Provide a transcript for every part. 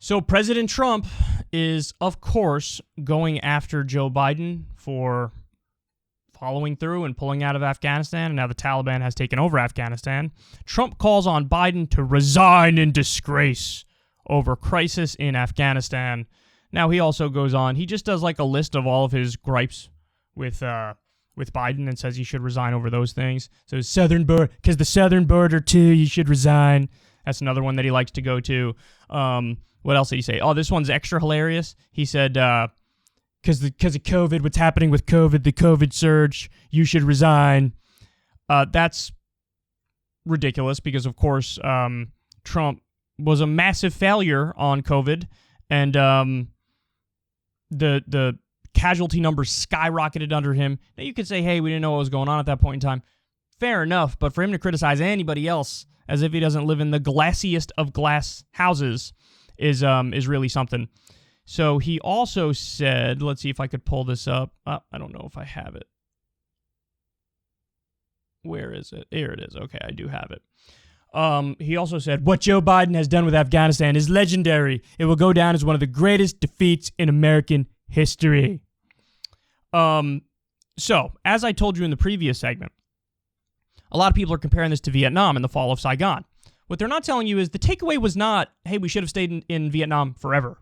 So President Trump is, of course, going after Joe Biden for following through and pulling out of Afghanistan, and now the Taliban has taken over Afghanistan. Trump calls on Biden to resign in disgrace over crisis in Afghanistan. Now, he also goes on, he just does like a list of all of his gripes with Biden and says he should resign over those things. So southern border, because the southern border too, you should resign. That's another one that he likes to go to. What else did he say? Oh, this one's extra hilarious. He said, because of COVID, what's happening with COVID, the COVID surge, you should resign. That's ridiculous because, of course, Trump was a massive failure on COVID, and the casualty numbers skyrocketed under him. Now, you could say, hey, we didn't know what was going on at that point in time. Fair enough, but for him to criticize anybody else as if he doesn't live in the glassiest of glass houses is really something. So he also said, let's see if I could pull this up. I don't know if I have it. Where is it? Here it is. Okay, I do have it. He also said, what Joe Biden has done with Afghanistan is legendary. It will go down as one of the greatest defeats in American history. So, as I told you in the previous segment, a lot of people are comparing this to Vietnam and the fall of Saigon. What they're not telling you is the takeaway was not, hey, we should have stayed in Vietnam forever.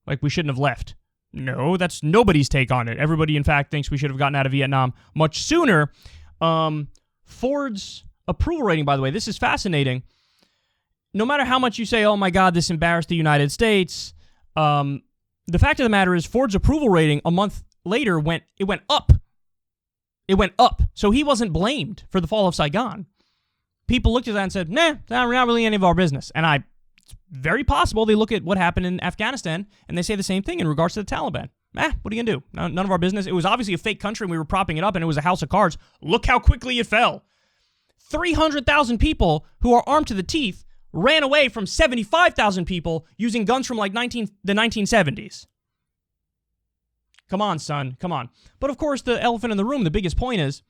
Like, we shouldn't have left. No, that's nobody's take on it. Everybody, in fact, thinks we should have gotten out of Vietnam much sooner. Ford's approval rating, by the way, this is fascinating. No matter how much you say, oh my God, this embarrassed the United States, the fact of the matter is Ford's approval rating a month later went up. It went up. So he wasn't blamed for the fall of Saigon. People looked at that and said, nah, not really any of our business. And it's very possible they look at what happened in Afghanistan and they say the same thing in regards to the Taliban. What are you going to do? None of our business. It was obviously a fake country and we were propping it up and it was a house of cards. Look how quickly it fell. 300,000 people who are armed to the teeth ran away from 75,000 people using guns from like the 1970s. Come on, son. Come on. But of course, the elephant in the room, the biggest point is,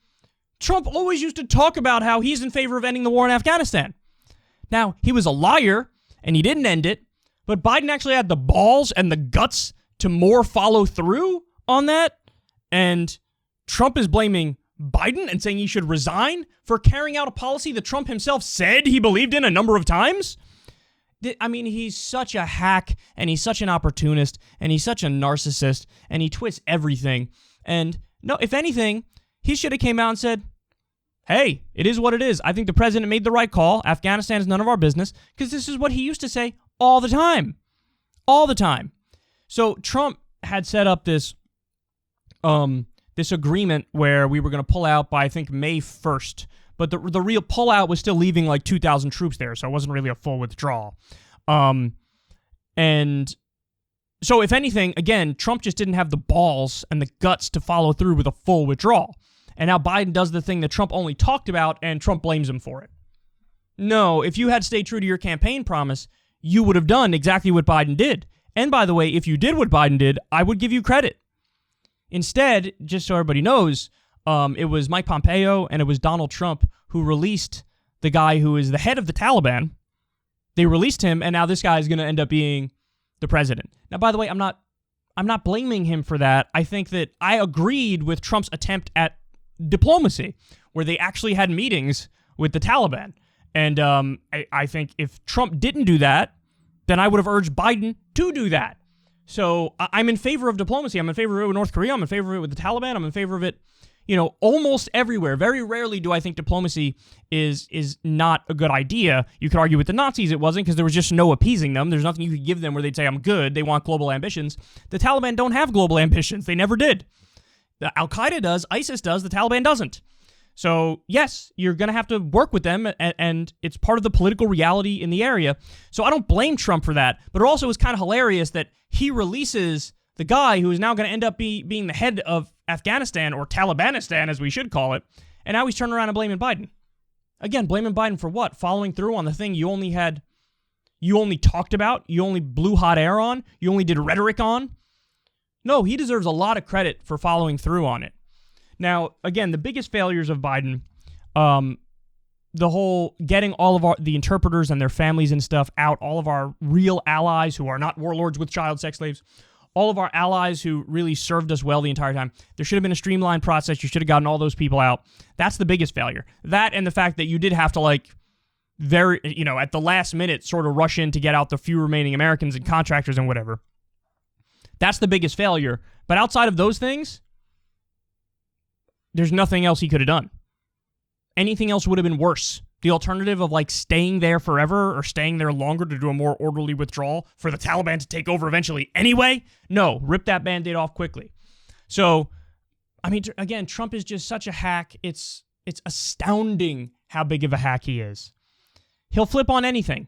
Trump always used to talk about how he's in favor of ending the war in Afghanistan. Now, he was a liar, and he didn't end it, but Biden actually had the balls and the guts to more follow through on that, and Trump is blaming Biden and saying he should resign for carrying out a policy that Trump himself said he believed in a number of times? I mean, he's such a hack, and he's such an opportunist, and he's such a narcissist, and he twists everything. And no, if anything, he should have came out and said, hey, it is what it is. I think the president made the right call. Afghanistan is none of our business, because this is what he used to say all the time. All the time. So Trump had set up this agreement where we were going to pull out by, I think, May 1st. But the real pullout was still leaving like 2,000 troops there, so it wasn't really a full withdrawal. And so if anything, again, Trump just didn't have the balls and the guts to follow through with a full withdrawal. And now Biden does the thing that Trump only talked about, and Trump blames him for it. No, if you had stayed true to your campaign promise, you would have done exactly what Biden did. And by the way, if you did what Biden did, I would give you credit. Instead, just so everybody knows, it was Mike Pompeo and it was Donald Trump who released the guy who is the head of the Taliban. They released him, and now this guy is going to end up being the president. Now, by the way, I'm not blaming him for that. I think that I agreed with Trump's attempt at diplomacy, where they actually had meetings with the Taliban. And I think if Trump didn't do that, then I would have urged Biden to do that. So I'm in favor of diplomacy. I'm in favor of it with North Korea. I'm in favor of it with the Taliban. I'm in favor of it, almost everywhere. Very rarely do I think diplomacy is not a good idea. You could argue with the Nazis it wasn't, because there was just no appeasing them. There's nothing you could give them where they'd say, I'm good. They want global ambitions. The Taliban don't have global ambitions. They never did. Al-Qaeda does. ISIS does. The Taliban doesn't. So, yes, you're going to have to work with them, and it's part of the political reality in the area. So I don't blame Trump for that, but it also is kind of hilarious that he releases the guy who is now going to end up being the head of Afghanistan, or Talibanistan, as we should call it, and now he's turning around and blaming Biden. Again, blaming Biden for what? Following through on the thing you only talked about, you only blew hot air on, you only did rhetoric on? No, he deserves a lot of credit for following through on it. Now, again, the biggest failures of Biden the whole getting all of the interpreters and their families and stuff out, all of our real allies who are not warlords with child sex slaves, all of our allies who really served us well the entire time. There should have been a streamlined process. You should have gotten all those people out. That's the biggest failure. That and the fact that you did have to, like, at the last minute sort of rush in to get out the few remaining Americans and contractors and whatever. That's the biggest failure. But outside of those things, there's nothing else he could have done. Anything else would have been worse. The alternative of, like, staying there forever or staying there longer to do a more orderly withdrawal for the Taliban to take over eventually anyway? No, rip that Band-Aid off quickly. So, I mean, again, Trump is just such a hack. It's astounding how big of a hack he is. He'll flip on anything.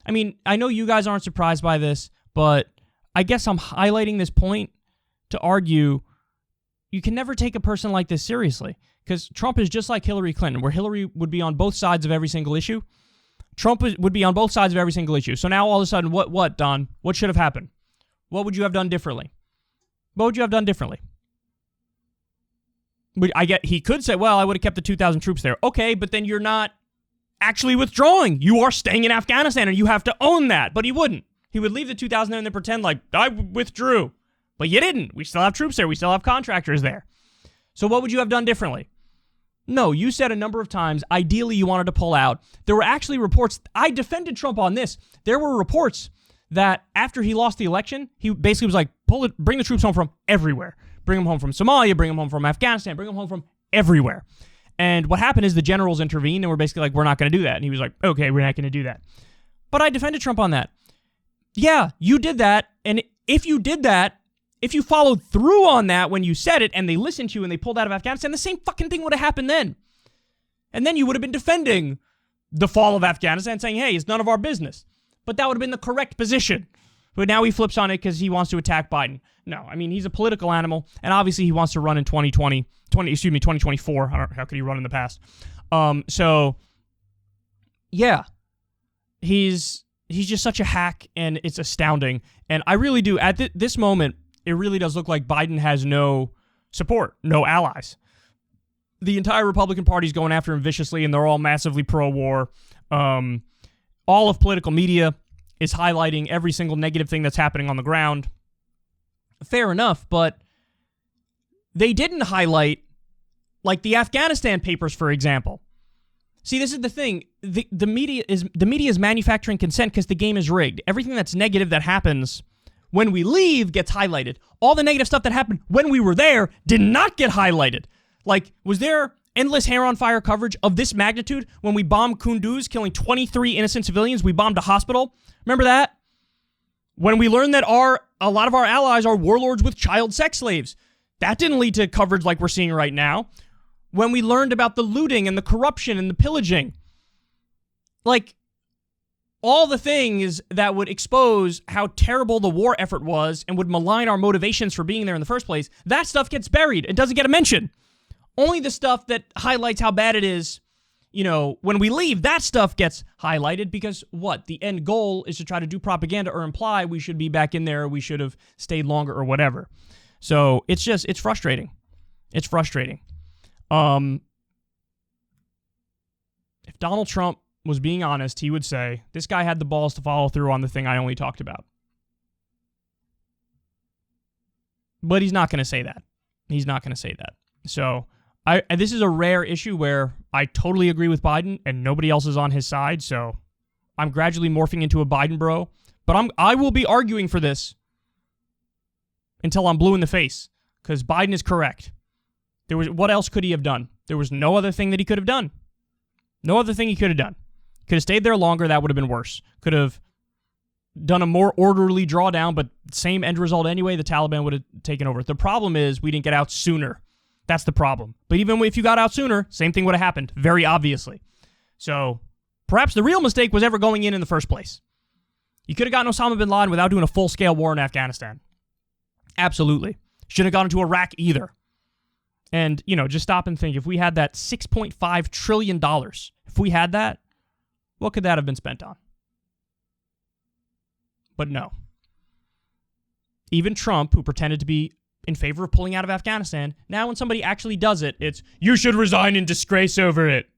I mean, I know you guys aren't surprised by this, but I guess I'm highlighting this point to argue you can never take a person like this seriously. Because Trump is just like Hillary Clinton, where Hillary would be on both sides of every single issue. Trump would be on both sides of every single issue. So now all of a sudden, what, Don? What should have happened? What would you have done differently? What would you have done differently? He could say, well, I would have kept the 2,000 troops there. Okay, but then you're not actually withdrawing. You are staying in Afghanistan, and you have to own that. But he wouldn't. He would leave the 2,000 there and then pretend like, I withdrew. But you didn't. We still have troops there. We still have contractors there. So what would you have done differently? No, you said a number of times, ideally you wanted to pull out. There were actually reports, I defended Trump on this. There were reports that after he lost the election, he basically was like, bring the troops home from everywhere. Bring them home from Somalia, bring them home from Afghanistan, bring them home from everywhere. And what happened is the generals intervened and were basically like, we're not going to do that. And he was like, okay, we're not going to do that. But I defended Trump on that. Yeah, you did that. And if you did that, if you followed through on that when you said it and they listened to you and they pulled out of Afghanistan, the same fucking thing would have happened then. And then you would have been defending the fall of Afghanistan, saying, hey, it's none of our business. But that would have been the correct position. But now he flips on it because he wants to attack Biden. No, I mean, he's a political animal, and obviously he wants to run in 2024. I don't know, how could he run in the past? So, yeah. He's just such a hack, and it's astounding. And I really do, at this moment, it really does look like Biden has no support, no allies. The entire Republican Party is going after him viciously, and they're all massively pro-war. All of political media is highlighting every single negative thing that's happening on the ground. Fair enough, but they didn't highlight, like, the Afghanistan papers, for example. See, this is the thing. The media is manufacturing consent because the game is rigged. Everything that's negative that happens when we leave gets highlighted. All the negative stuff that happened when we were there did not get highlighted. Like, was there endless hair-on-fire coverage of this magnitude when we bombed Kunduz, killing 23 innocent civilians? We bombed a hospital. Remember that? When we learned that a lot of our allies are warlords with child sex slaves. That didn't lead to coverage like we're seeing right now. When we learned about the looting and the corruption and the pillaging. Like, all the things that would expose how terrible the war effort was and would malign our motivations for being there in the first place, that stuff gets buried and doesn't get a mention. Only the stuff that highlights how bad it is, when we leave, that stuff gets highlighted because what? The end goal is to try to do propaganda or imply we should be back in there, we should have stayed longer or whatever. So it's frustrating. It's frustrating. If Donald Trump was being honest, he would say, this guy had the balls to follow through on the thing I only talked about. But he's not going to say that. He's not going to say that. So this is a rare issue where I totally agree with Biden and nobody else is on his side. So I'm gradually morphing into a Biden bro. But I will be arguing for this until I'm blue in the face because Biden is correct. What else could he have done? There was no other thing that he could have done. No other thing he could have done. Could have stayed there longer, that would have been worse. Could have done a more orderly drawdown, but same end result anyway, the Taliban would have taken over. The problem is we didn't get out sooner. That's the problem. But even if you got out sooner, same thing would have happened, very obviously. So perhaps the real mistake was ever going in the first place. You could have gotten Osama bin Laden without doing a full-scale war in Afghanistan. Absolutely. Shouldn't have gone into Iraq either. And, just stop and think, if we had that $6.5 trillion, if we had that, what could that have been spent on? But no. Even Trump, who pretended to be in favor of pulling out of Afghanistan, now when somebody actually does it, it's, you should resign in disgrace over it.